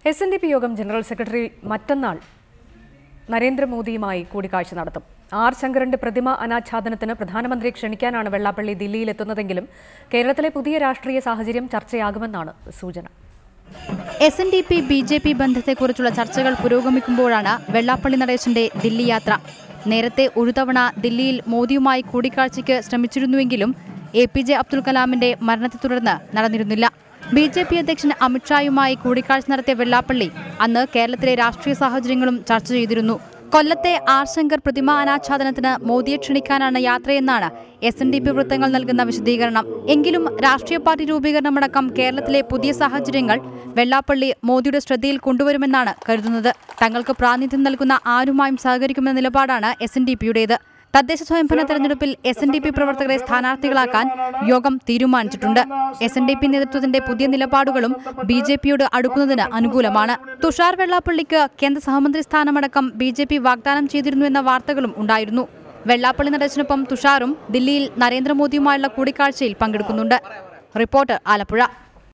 SNDP യോഗം general secretary മറ്റന്നാൾ നരേന്ദ്രമോദിയുമായി കൂടിക്കാഴ്ച നടത്തും. ആർ ശങ്കറിന്റെ പ്രതിമ അനാച്ഛാദനത്തിന് പ്രധാനമന്ത്രിയെ ക്ഷണിക്കാനാണ് വെള്ളാപ്പള്ളി ദില്ലിയിലെത്തുന്നതെങ്കിലും കേരളത്തിലെ പുതിയ രാഷ്ട്രീയ സാഹചര്യം ചർച്ചയാകുമെന്നാണ് സൂചന. SNDP BJP ബന്ധത്തെക്കുറിച്ചുള്ള ചർച്ചകൾ പുരോഗമിക്കുമ്പോഴാണ് വെള്ളാപ്പള്ളി നടേശന്റെ ദില്ലി യാത്ര. നേരത്തെ ഒരു തവണ ദില്ലിയിൽ മോദിയുമായി കൂടിക്കാഴ്ചയ്ക്ക് ശ്രമിച്ചിരുന്നുവെങ്കിലും APJ അബ്ദുൽ കലാമിന്റെ മരണത്തെ തുടർന്ന് നടന്നിരുന്നില്ല. BJP അധ്യക്ഷൻ അമിത്ഷായുമായി കൂടിക്കാഴ്ച നടത്തിയ വെള്ളാപ്പള്ളി അന്ന് കേരളത്തിലെ രാഷ്ട്രീയ സാഹചര്യങ്ങളും ചർച്ച ചെയ്തിരുന്നു. കൊല്ലത്തെ ആർ ശങ്കർ പ്രതിമ അനാച്ഛാദനത്തിന് മോദിയെ ക്ഷണിക്കാനാണ് യാത്രയെന്നാണ് SNDP വൃത്തങ്ങൾ നൽകുന്ന വിശദീകരണം. എങ്കിലും രാഷ്ട്രീയ പാർട്ടി രൂപീകരണമടക്കം കേരളത്തിലെ പുതിയ സാഹചര്യങ്ങൾ വെള്ളാപ്പള്ളി മോദിയുടെ ശ്രദ്ധയിൽ കൊണ്ടുവരുമെന്നാണ് കരുതുന്നത്. തങ്ങൾക്ക് പ്രാതിനിധ്യം നൽകുന്ന ആരുമായും സഹകരിക്കുമെന്ന നിലപാടാണ് SNDPയുടേത്. തദ്ദേശ സ്വയംഭരണ തെരഞ്ഞെടുപ്പിൽ SNDP പ്രവർത്തകരെ സ്ഥാനാർത്ഥികളാക്കാൻ യോഗം തീരുമാനിച്ചിട്ടുണ്ട്. SNDP നേതൃത്വത്തിന്റെ പുതിയ നിലപാടുകളും BJPയോട് അടുക്കുന്നതിന് അനുകൂലമാണ്. തുഷാർ വെള്ളാപ്പള്ളിക്ക് കേന്ദ്ര സഹമന്ത്രി സ്ഥാനമടക്കം BJP വാഗ്ദാനം ചെയ്തിരുന്നുവെന്ന വാർത്തകളും ഉണ്ടായിരുന്നു. വെള്ളാപ്പള്ളി നടേശനൊപ്പം തുഷാറും ദില്ലിയിൽ നരേന്ദ്രമോദിയുമായുള്ള കൂടിക്കാഴ്ചയിൽ പങ്കെടുക്കുന്നുണ്ട്. റിപ്പോർട്ടർ ആലപ്പുഴ.